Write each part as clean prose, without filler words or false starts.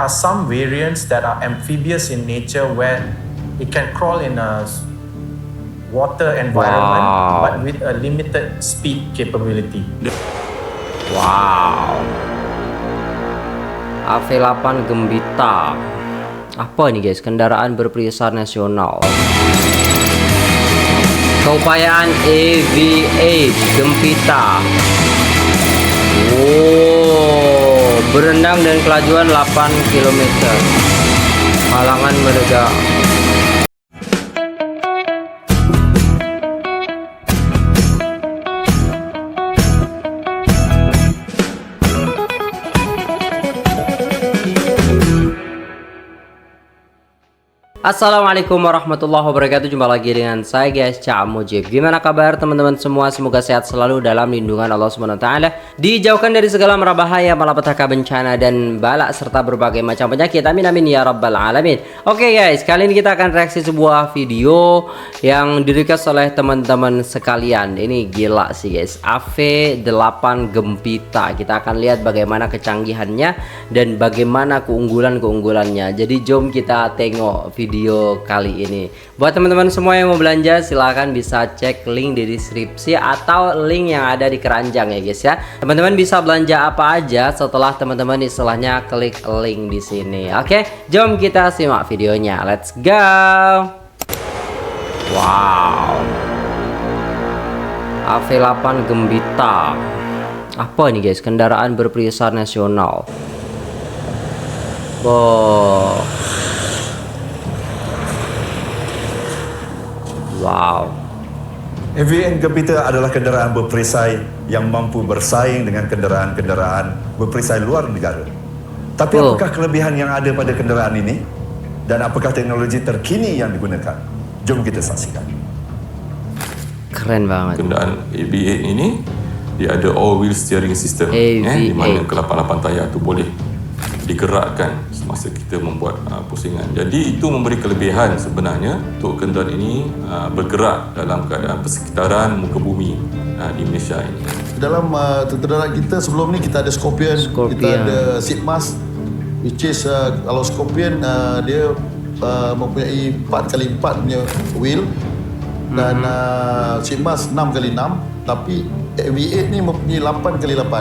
are some variants that are amphibious in nature where it can crawl in a water environment but with a limited speed capability. Wow. AV8 Gembita. Apa ini guys? Kendaraan berperisai nasional. Keupayaan AV8 Gembita. Berenang dan kelajuan 8 km. Halangan mereda. Assalamualaikum warahmatullahi wabarakatuh. Jumpa lagi dengan saya guys, Cak Mujib. Gimana kabar teman-teman semua? Semoga sehat selalu dalam lindungan Allah SWT. Dijauhkan dari segala mara bahaya, malapetaka, bencana dan balak serta berbagai macam penyakit. Amin amin ya rabbal alamin. Oke guys, kali ini kita akan reaksi sebuah video yang di-request oleh teman-teman sekalian. Ini gila sih guys, AV8 Gembita. Kita akan lihat bagaimana kecanggihannya dan bagaimana keunggulannya. Jadi jom kita tengok video kali ini. Buat teman-teman semua yang mau belanja, silahkan bisa cek link di deskripsi atau link yang ada di keranjang ya guys ya. Teman-teman bisa belanja apa aja setelah teman-teman istilahnya klik link di sini. Oke, jom kita simak videonya. Let's go. Wow. AV8 Gembita. Apa ini guys? Kendaraan berperisai nasional. Wow. AV8 Gembita adalah kenderaan berperisai yang mampu bersaing dengan kenderaan-kenderaan berperisai luar negara. Tapi apakah kelebihan yang ada pada kenderaan ini? Dan apakah teknologi terkini yang digunakan? Jom kita saksikan. Keren banget. Kenderaan AV8 ini dia ada all-wheel steering system, di mana ke-8 tayar tu boleh digerakkan semasa kita membuat pusingan. Jadi itu memberi kelebihan sebenarnya untuk kenderaan ini bergerak dalam keadaan persekitaran muka bumi di Malaysia ini. Dalam kenderaan kita sebelum ni kita ada Scorpion. Kita ada Seatmas, which is kalau Scorpion dia mempunyai 4x4 punya wheel dan Seatmas 6x6, tapi AV8 ni mempunyai 8x8.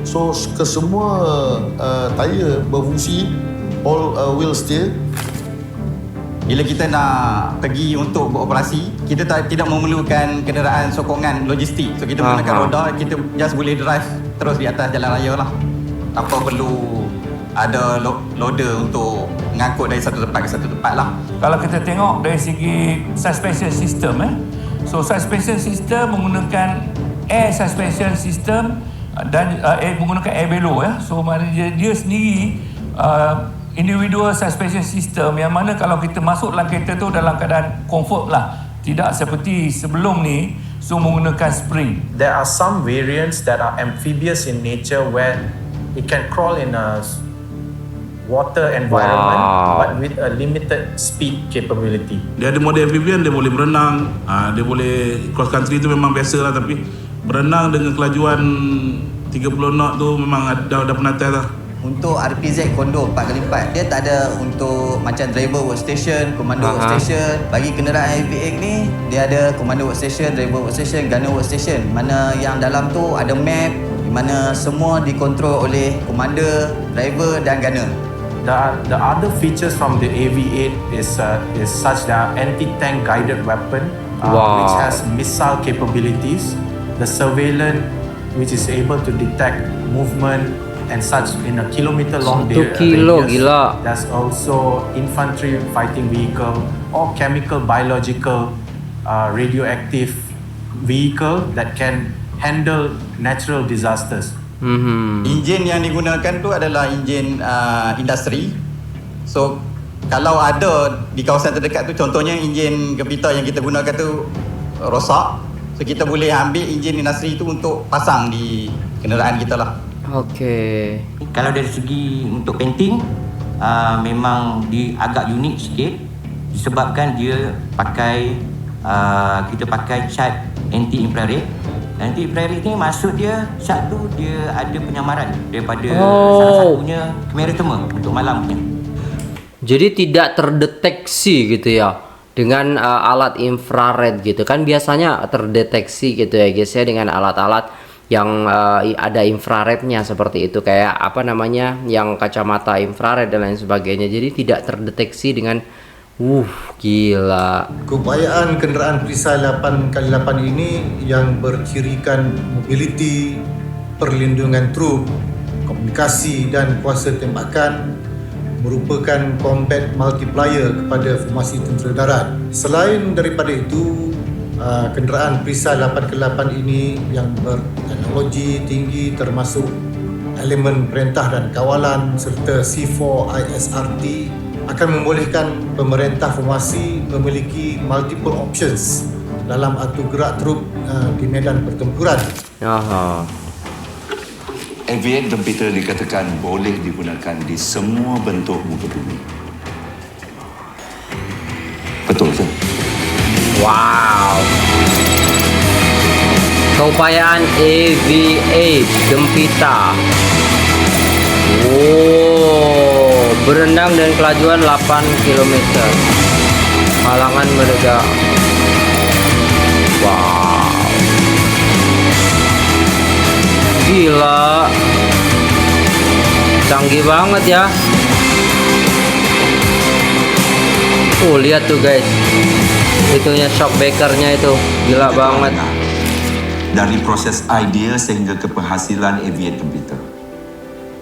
So kesemua tayar berfungsi all wheel steer. Bila kita nak pergi untuk beroperasi, kita tidak memerlukan kenderaan sokongan logistik. So kita menggunakan roda, kita just boleh drive terus di atas jalan raya lah, tanpa perlu ada loader untuk mengangkut dari satu tempat ke satu tempat lah. Kalau kita tengok dari segi suspension system, so suspension system menggunakan air suspension system dan menggunakan air bellow so maknanya dia sendiri individual suspension system yang mana kalau kita masuk dalam kereta tu dalam keadaan comfort lah, tidak seperti sebelum ni so menggunakan spring. There are some variants that are amphibious in nature where it can crawl in a water environment but with a limited speed capability. Dia ada model amphibian, dia boleh berenang, dia boleh cross country tu memang biasa lah, tapi berenang dengan kelajuan 30 knot tu memang dah penat lah. Untuk RPZ Kondo 4x4, dia tak ada untuk macam driver workstation, komando workstation. Bagi kenderaan AV8 ni, dia ada komando workstation, driver workstation, gunner workstation. Mana yang dalam tu ada map di mana semua dikontrol oleh commander, driver dan gunner. The other features from the AV8 is such that anti-tank guided weapon which has missile capabilities, the surveillance which is able to detect movement and such in a kilometer-long radius. Gila. There's also infantry fighting vehicle or chemical, biological, radioactive vehicle that can handle natural disasters. Enjin yang digunakan tu adalah enjin industri. So kalau ada di kawasan terdekat tu, contohnya enjin Gembita yang kita gunakan tu rosak, so kita boleh ambil enjin industri tu untuk pasang di kenderaan kita lah. Okey. Kalau dari segi untuk painting, memang dia agak unik sikit disebabkan dia pakai kita pakai cat anti infrared Anti-infrared ni maksud dia satu dia ada penyamaran daripada salah satunya kamera thermal untuk malam punya. Jadi tidak terdeteksi gitu ya dengan alat infrared gitu kan, biasanya terdeteksi gitu ya guys ya dengan alat-alat yang ada infrarednya seperti itu, kayak apa namanya yang kacamata infrared dan lain sebagainya. Jadi tidak terdeteksi dengan gila. Keupayaan kenderaan Perisai 8x8 ini yang bercirikan mobility, perlindungan truk, komunikasi dan kuasa tembakan merupakan combat multiplier kepada formasi tentera darat. Selain daripada itu, kenderaan Perisai 8x8 ini yang berteknologi tinggi termasuk elemen perintah dan kawalan serta C4 ISRT akan membolehkan pemerintah formasi memiliki multiple options dalam atur gerak truk di medan pertempuran. AV8 Gempita dikatakan boleh digunakan di semua bentuk muka bumi. Betul ke? Wow. Keupayaan AV8 Gempita. Berenang dengan kelajuan 8 km. Halangan mereka. Wow. Gila. Canggih banget ya. Lihat tuh guys. Itunya shock breakernya itu. Gila banget. Dari proses idea sehingga ke penghasilan AV8 Gempita.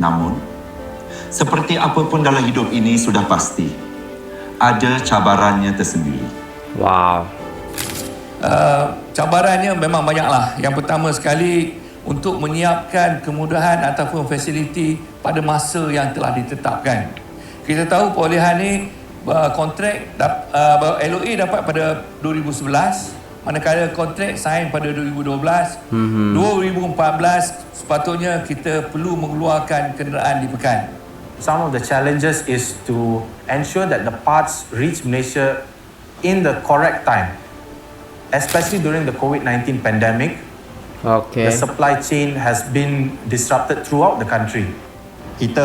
Namun, seperti apapun dalam hidup ini sudah pasti, ada cabarannya tersendiri. Wow. Cabarannya memang banyaklah. Yang pertama sekali, untuk menyiapkan kemudahan ataupun fasiliti pada masa yang telah ditetapkan. Kita tahu perolehan ni kontrak LOA dapat pada 2011, manakala kontrak sign pada 2012. 2014 sepatutnya kita perlu mengeluarkan kenderaan di pekan. Some of the challenges is to ensure that the parts reach Malaysia in the correct time, especially during the COVID-19 pandemic. The supply chain has been disrupted throughout the country. Kita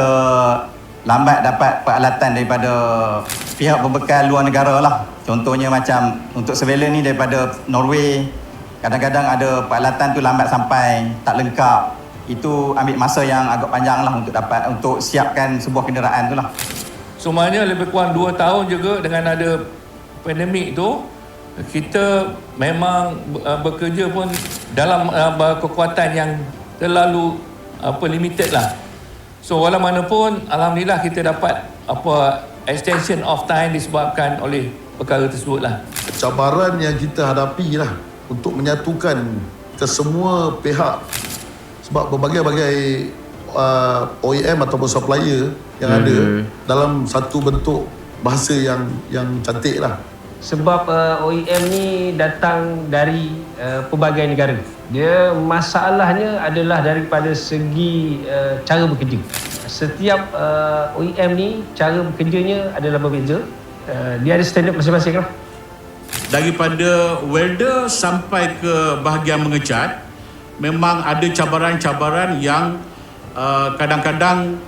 lambat dapat peralatan daripada pihak berbekal luar negara lah. Contohnya macam untuk surveillance ni daripada Norway, kadang-kadang ada peralatan tu lambat sampai, tak lengkap. Itu ambil masa yang agak panjang lah untuk siapkan sebuah kenderaan tu lah. So maknanya lebih kurang 2 tahun juga dengan ada pandemik tu, kita memang bekerja pun dalam kekuatan yang terlalu limited lah. So walau mana pun, alhamdulillah kita dapat extension of time disebabkan oleh perkara tersebut lah. Cabaran yang kita hadapi lah untuk menyatukan kesemua pihak, sebab berbagai-bagai OEM ataupun supplier yang ada dalam satu bentuk bahasa yang cantik lah. Sebab OEM ni datang dari pelbagai negara. Dia masalahnya adalah daripada segi cara bekerja. Setiap OEM ni cara bekerjanya adalah berbeza. Dia ada standard masing-masing lah. Daripada welder sampai ke bahagian mengecat, memang ada cabaran-cabaran yang kadang-kadang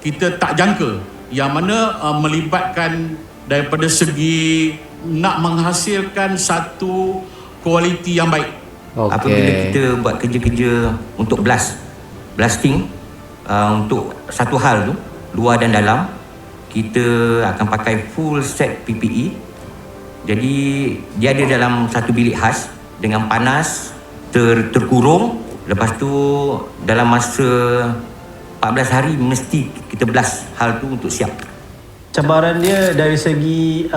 kita tak jangka, yang mana melibatkan daripada segi nak menghasilkan satu kualiti yang baik. Apabila kita buat kerja-kerja untuk blasting untuk satu hal tu, luar dan dalam, kita akan pakai full set PPE. Jadi dia ada dalam satu bilik khas dengan panas, terkurung. Lepas tu dalam masa 14 hari mesti kita blast hal tu untuk siap. Cabaran dia dari segi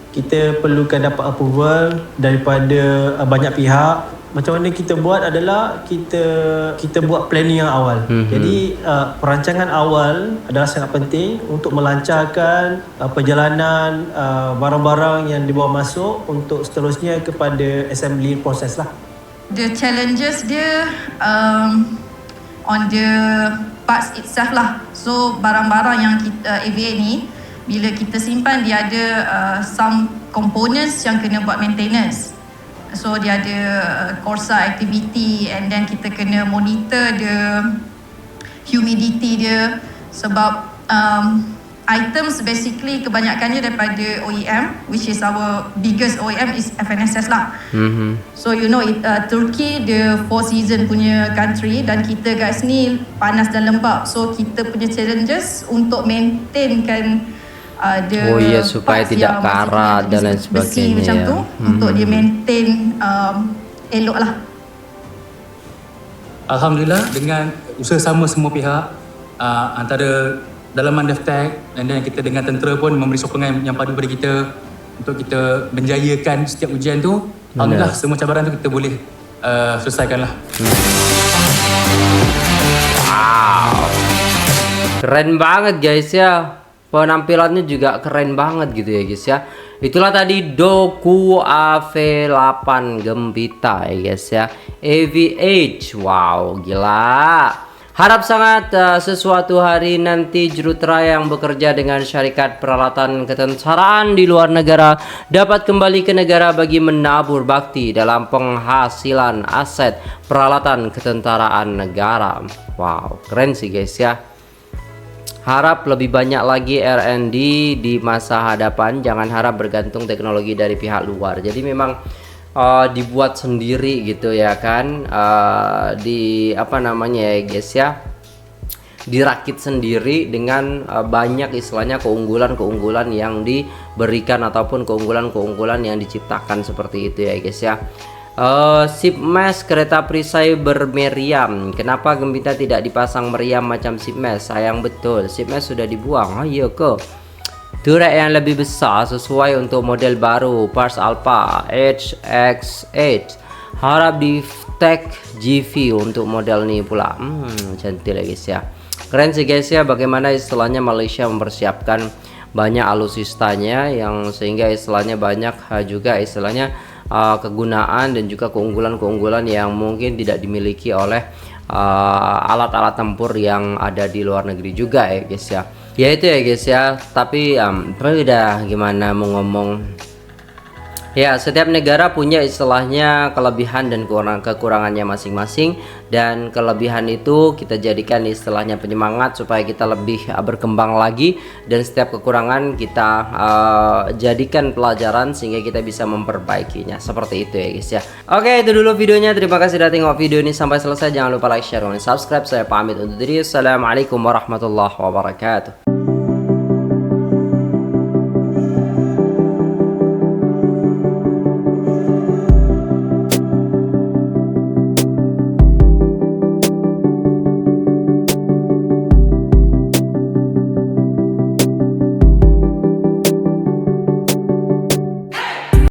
kita perlukan dapat approval daripada banyak pihak. Macam mana kita buat adalah kita buat planning yang awal. Jadi perancangan awal adalah sangat penting untuk melancarkan perjalanan barang-barang yang dibawa masuk untuk seterusnya kepada assembly proses lah. The challenges dia on the parts itself lah. So barang-barang yang kita AVA ni bila kita simpan dia ada some components yang kena buat maintenance. So dia ada Corsa activity, and then kita kena monitor the humidity dia, sebab items basically kebanyakannya daripada OEM, which is our biggest OEM is FNSS lah. So you know Turkey the 4 season punya country, dan kita guys ni panas dan lembab, so kita punya challenges untuk maintainkan supaya tidak karat dan lain sebagainya macam tu, untuk dia maintain elok lah. Alhamdulillah dengan usaha sama semua pihak, antara dalaman DevTech dan kita dengan tentera pun memberi sokongan yang padu pada kita untuk kita menjayakan setiap ujian tu. Alhamdulillah semua cabaran tu kita boleh selesaikan lah. Wow, keren banget guys ya, penampilannya juga keren banget gitu ya guys ya. Itulah tadi Doku AV8 Gempita ya guys ya, AV8. Wow, gila. Harap sangat sesuatu hari nanti Jurutera yang bekerja dengan syarikat peralatan ketenteraan di luar negara dapat kembali ke negara bagi menabur bakti dalam penghasilan aset peralatan ketenteraan negara. Wow, keren sih guys ya. Harap lebih banyak lagi R&D di masa hadapan, jangan harap bergantung teknologi dari pihak luar. Jadi memang dibuat sendiri gitu ya kan, di apa namanya ya guys ya, dirakit sendiri dengan banyak istilahnya keunggulan-keunggulan yang diberikan ataupun keunggulan-keunggulan yang diciptakan seperti itu ya guys ya. SIPMES kereta perisai bermeriam, kenapa Gempita tidak dipasang meriam macam SIPMES? Sayang betul, SIPMES sudah dibuang. Oh iya ke? Turret yang lebih besar sesuai untuk model baru Pars Alpha HX8, harap di tag GV untuk model ini pula. Cantik lah guys ya, keren sih guys ya. Bagaimana istilahnya Malaysia mempersiapkan banyak alusistanya yang sehingga istilahnya banyak juga istilahnya kegunaan dan juga keunggulan-keunggulan yang mungkin tidak dimiliki oleh alat-alat tempur yang ada di luar negeri juga ya guys ya. Ya itu ya guys ya, tapi udah gimana mau ngomong ya, setiap negara punya istilahnya kelebihan dan kekurangannya masing-masing, dan kelebihan itu kita jadikan istilahnya penyemangat supaya kita lebih berkembang lagi, dan setiap kekurangan kita jadikan pelajaran sehingga kita bisa memperbaikinya, seperti itu ya guys ya. Oke, itu dulu videonya, terima kasih sudah tengok video ini sampai selesai. Jangan lupa like, share, dan subscribe. Saya pamit untuk diri, assalamualaikum warahmatullahi wabarakatuh.